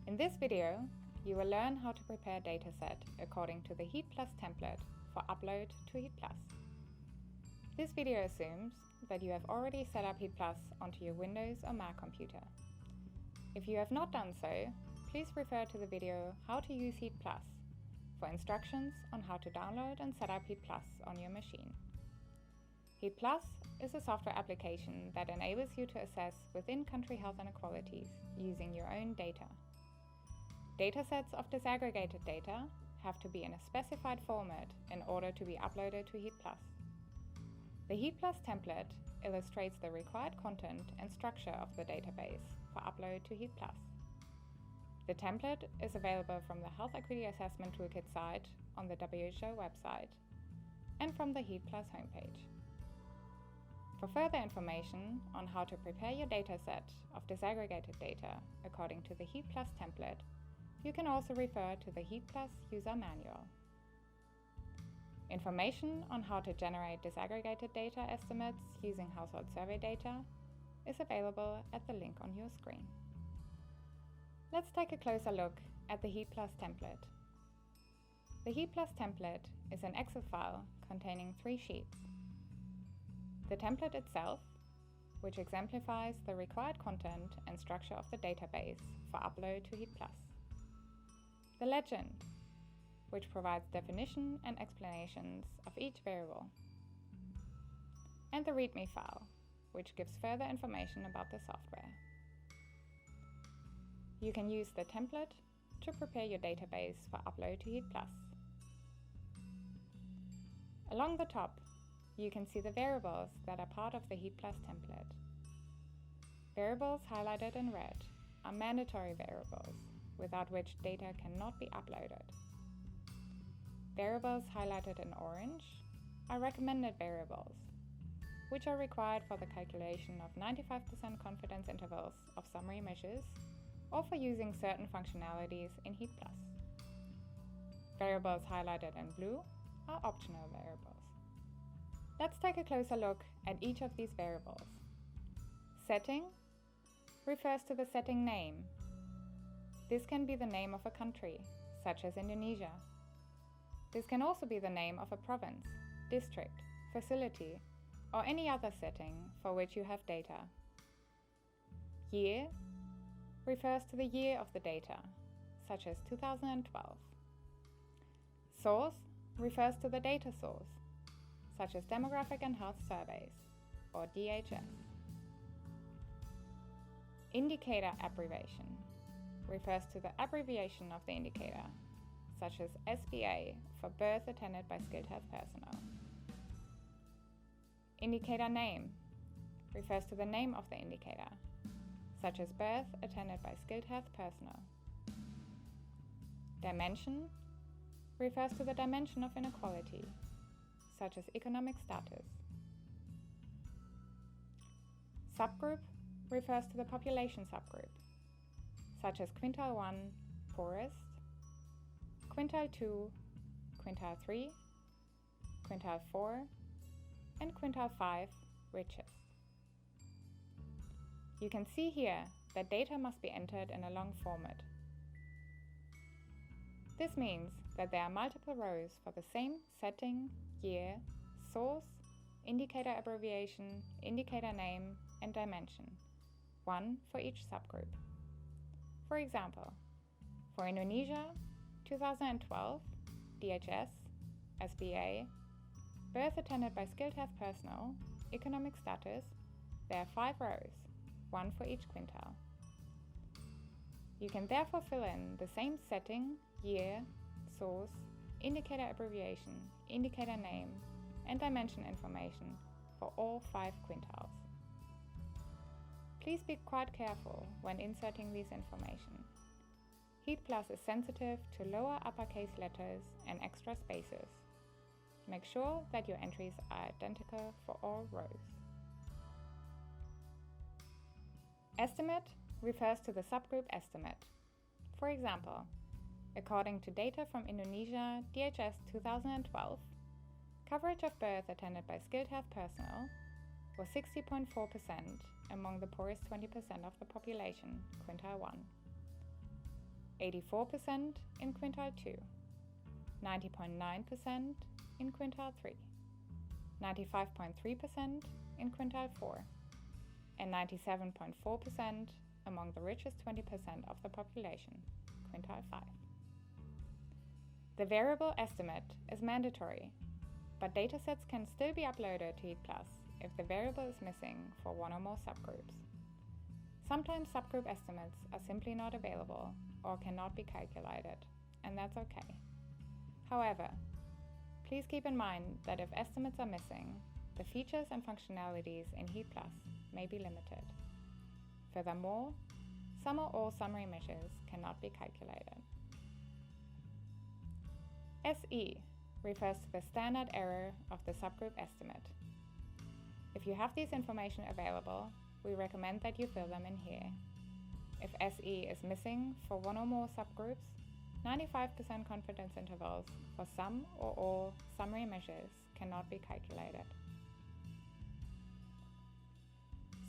In this video, you will learn how to prepare a dataset according to the Heat+ template for upload to Heat+. This video assumes that you have already set up Heat+ onto your Windows or Mac computer. If you have not done so, please refer to the video How to use Heat+ for instructions on how to download and set up Heat+ on your machine. Heat+ is a software application that enables you to assess within-country health inequalities using your own data. Datasets of disaggregated data have to be in a specified format in order to be uploaded to Heat+. The Heat+ template illustrates the required content and structure of the database for upload to Heat+. The template is available from the Health Equity Assessment Toolkit site on the WHO website and from the Heat+ homepage. For further information on how to prepare your dataset of disaggregated data according to the Heat+ template, you can also refer to the Heat+ user manual. Information on how to generate disaggregated data estimates using household survey data is available at the link on your screen. Let's take a closer look at the Heat+ template. The Heat+ template is an Excel file containing 3 sheets. The template itself, which exemplifies the required content and structure of the database for upload to Heat+. The legend, which provides definition and explanations of each variable. And the README file, which gives further information about the software. You can use the template to prepare your database for upload to Heat+. Along the top, you can see the variables that are part of the Heat+ template. Variables highlighted in red are mandatory variables, without which data cannot be uploaded. Variables highlighted in orange are recommended variables, which are required for the calculation of 95% confidence intervals of summary measures or for using certain functionalities in Heat+. Variables highlighted in blue are optional variables. Let's take a closer look at each of these variables. Setting refers to the setting name. This can be the name of a country, such as Indonesia. This can also be the name of a province, district, facility, or any other setting for which you have data. Year refers to the year of the data, such as 2012. Source refers to the data source, such as Demographic and Health Surveys, or DHS. Indicator abbreviation refers to the abbreviation of the indicator, such as SBA for birth attended by skilled health personnel. Indicator name refers to the name of the indicator, such as birth attended by skilled health personnel. Dimension refers to the dimension of inequality, such as economic status. Subgroup refers to the population subgroup, such as quintile 1, poorest, quintile 2, quintile 3, quintile 4, and quintile 5, richest. You can see here that data must be entered in a long format. This means that there are multiple rows for the same setting, year, source, indicator abbreviation, indicator name, and dimension, one for each subgroup. For example, for Indonesia, 2012, DHS, SBA, birth attended by skilled health personnel, economic status, there are 5 rows, one for each quintile. You can therefore fill in the same setting, year, source, indicator abbreviation, indicator name, and dimension information for all 5 quintiles. Please be quite careful when inserting this information. Heat+ is sensitive to lower uppercase letters and extra spaces. Make sure that your entries are identical for all rows. Estimate refers to the subgroup estimate. For example, according to data from Indonesia DHS 2012, coverage of birth attended by skilled health personnel was 60.4% among the poorest 20% of the population, quintile 1. 84% in quintile 2, 90.9% in quintile 3, 95.3% in quintile 4, and 97.4% among the richest 20% of the population, quintile 5. The variable estimate is mandatory, but datasets can still be uploaded to Heat Plus if the variable is missing for one or more subgroups. Sometimes subgroup estimates are simply not available or cannot be calculated, and that's okay. However, please keep in mind that if estimates are missing, the features and functionalities in Heat Plus may be limited. Furthermore, some or all summary measures cannot be calculated. SE refers to the standard error of the subgroup estimate. If you have this information available, we recommend that you fill them in here. If SE is missing for one or more subgroups, 95% confidence intervals for some or all summary measures cannot be calculated.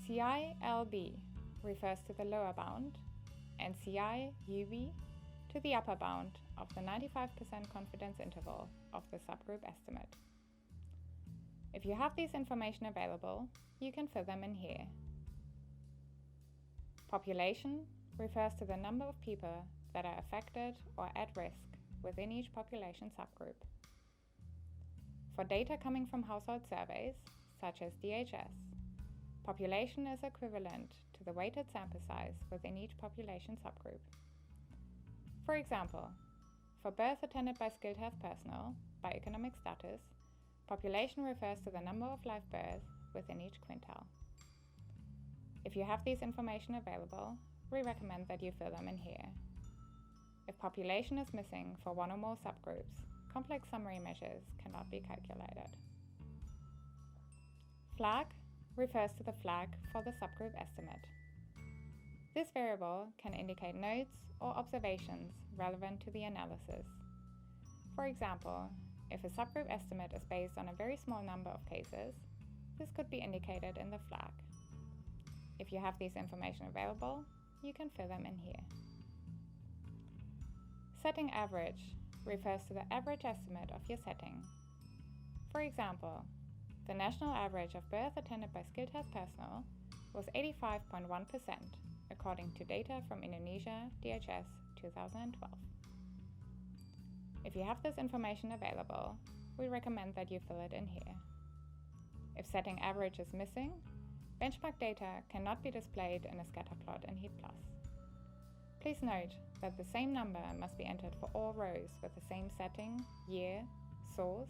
CI-LB refers to the lower bound, and CI-UB to the upper bound of the 95% confidence interval of the subgroup estimate. If you have this information available, you can fill them in here. Population refers to the number of people that are affected or at risk within each population subgroup. For data coming from household surveys, such as DHS, population is equivalent to the weighted sample size within each population subgroup. For example, for birth attended by skilled health personnel by economic status, population refers to the number of live births within each quintile. If you have this information available, we recommend that you fill them in here. If population is missing for one or more subgroups, complex summary measures cannot be calculated. Flag refers to the flag for the subgroup estimate. This variable can indicate notes or observations relevant to the analysis. For example, if a subgroup estimate is based on a very small number of cases, this could be indicated in the flag. If you have this information available, you can fill them in here. Setting average refers to the average estimate of your setting. For example, the national average of birth attended by skilled health personnel was 85.1%, according to data from Indonesia DHS 2012. If you have this information available, we recommend that you fill it in here. If setting average is missing, benchmark data cannot be displayed in a scatter plot in Heat Plus. Please note that the same number must be entered for all rows with the same setting, year, source,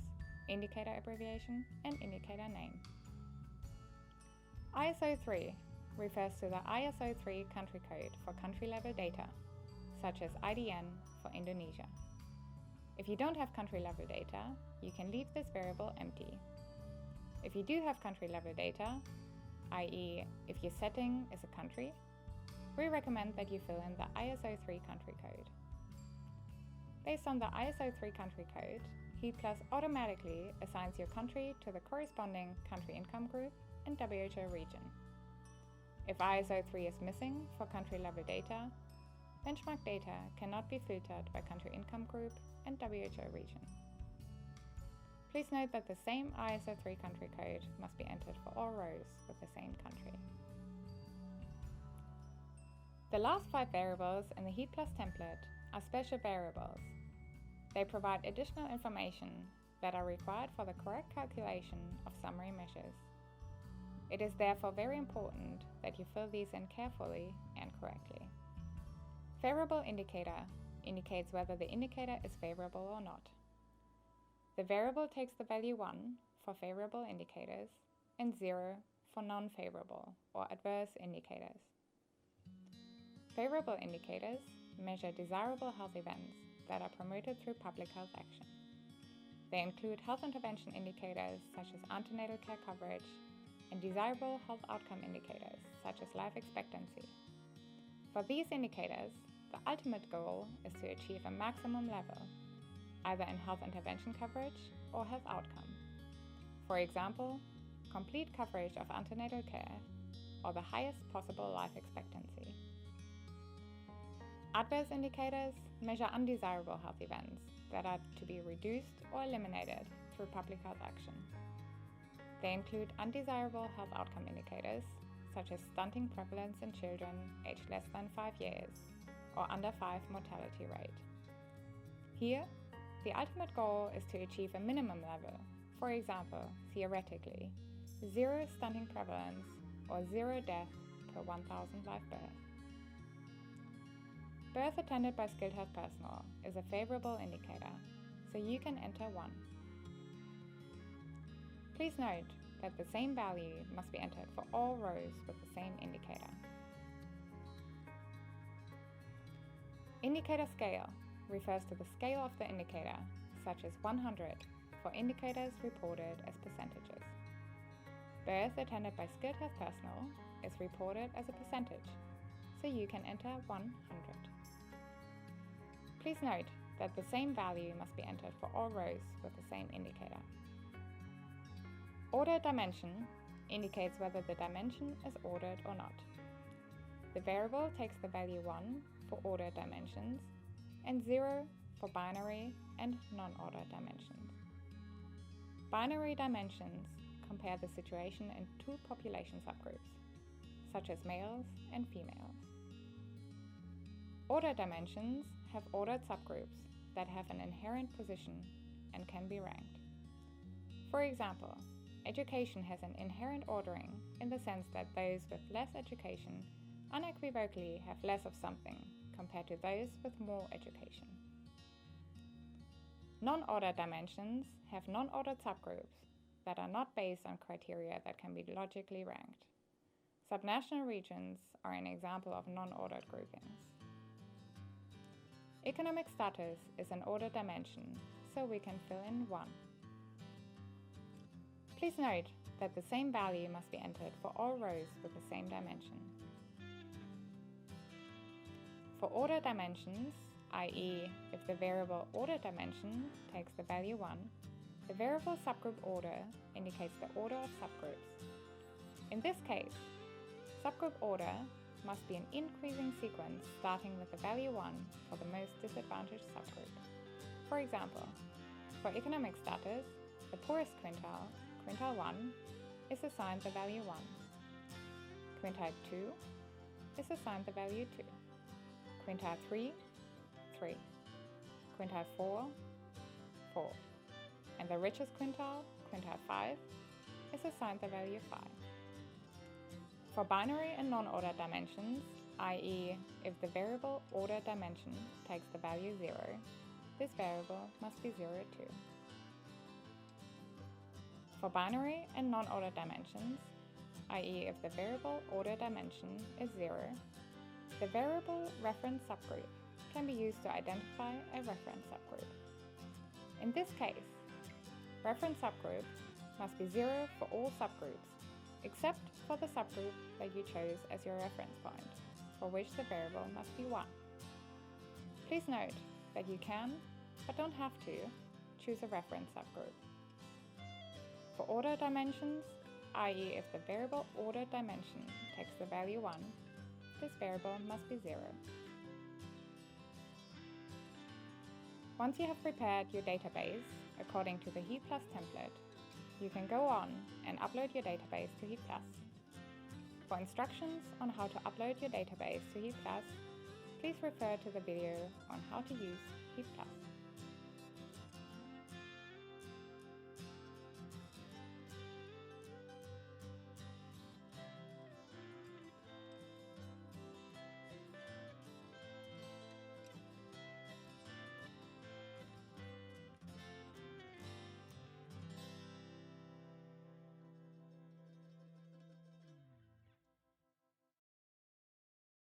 indicator abbreviation, and indicator name. ISO 3 refers to the ISO 3 country code for country-level data, such as IDN for Indonesia. If you don't have country-level data, you can leave this variable empty. If you do have country-level data, i.e. if your setting is a country, we recommend that you fill in the ISO 3 country code. Based on the ISO 3 country code, Heat Plus automatically assigns your country to the corresponding country income group and WHO region. If ISO 3 is missing for country-level data, benchmark data cannot be filtered by country income group and WHO region. Please note that the same ISO 3 country code must be entered for all rows with the same country. The last 5 variables in the Heat Plus template are special variables. They provide additional information that are required for the correct calculation of summary measures. It is therefore very important that you fill these in carefully and correctly. Favorable indicator indicates whether the indicator is favorable or not. The variable takes the value 1 for favorable indicators and 0 for non-favorable or adverse indicators. Favorable indicators measure desirable health events that are promoted through public health action. They include health intervention indicators such as antenatal care coverage and desirable health outcome indicators such as life expectancy. For these indicators, the ultimate goal is to achieve a maximum level, either in health intervention coverage or health outcome. For example, complete coverage of antenatal care or the highest possible life expectancy. Adverse indicators measure undesirable health events that are to be reduced or eliminated through public health action. They include undesirable health outcome indicators, such as stunting prevalence in children aged less than 5 years or under 5 mortality rate. Here, the ultimate goal is to achieve a minimum level, for example, theoretically, 0 stunting prevalence or 0 death per 1,000 live births. Birth attended by skilled health personnel is a favorable indicator, so you can enter 1. Please note that the same value must be entered for all rows with the same indicator. Indicator scale refers to the scale of the indicator, such as 100 for indicators reported as percentages. Birth attended by skilled health personnel is reported as a percentage, so you can enter 100. Please note that the same value must be entered for all rows with the same indicator. Ordered dimension indicates whether the dimension is ordered or not. The variable takes the value 1 for ordered dimensions and 0 for binary and non-ordered dimensions. Binary dimensions compare the situation in 2 population subgroups, such as males and females. Ordered dimensions have ordered subgroups that have an inherent position and can be ranked. For example, education has an inherent ordering in the sense that those with less education unequivocally have less of something compared to those with more education. Non-ordered dimensions have non-ordered subgroups that are not based on criteria that can be logically ranked. Subnational regions are an example of non-ordered groupings. Economic status is an ordered dimension, so we can fill in 1. Please note that the same value must be entered for all rows with the same dimension. For ordered dimensions, i.e. if the variable order dimension takes the value 1, the variable subgroup order indicates the order of subgroups. In this case, subgroup order must be an increasing sequence starting with the value 1 for the most disadvantaged subgroup. For example, for economic status, the poorest quintile, quintile 1, is assigned the value 1. Quintile 2 is assigned the value 2. Quintile 3, 3. Quintile 4, 4. And the richest quintile, quintile 5, is assigned the value 5. For binary and non-ordered dimensions, i.e. if the variable order dimension takes the value 0, this variable must be 0 too. For binary and non-ordered dimensions, i.e. if the variable order dimension is 0, the variable reference subgroup can be used to identify a reference subgroup. In this case, reference subgroup must be 0 for all subgroups, except for the subgroup that you chose as your reference point, for which the variable must be 1. Please note that you can, but don't have to, choose a reference subgroup. For order dimensions, i.e. if the variable order dimension takes the value 1, this variable must be 0. Once you have prepared your database according to the Heat Plus template, you can go on and upload your database to Heat Plus. For instructions on how to upload your database to Heat Plus, please refer to the video on how to use Heat Plus.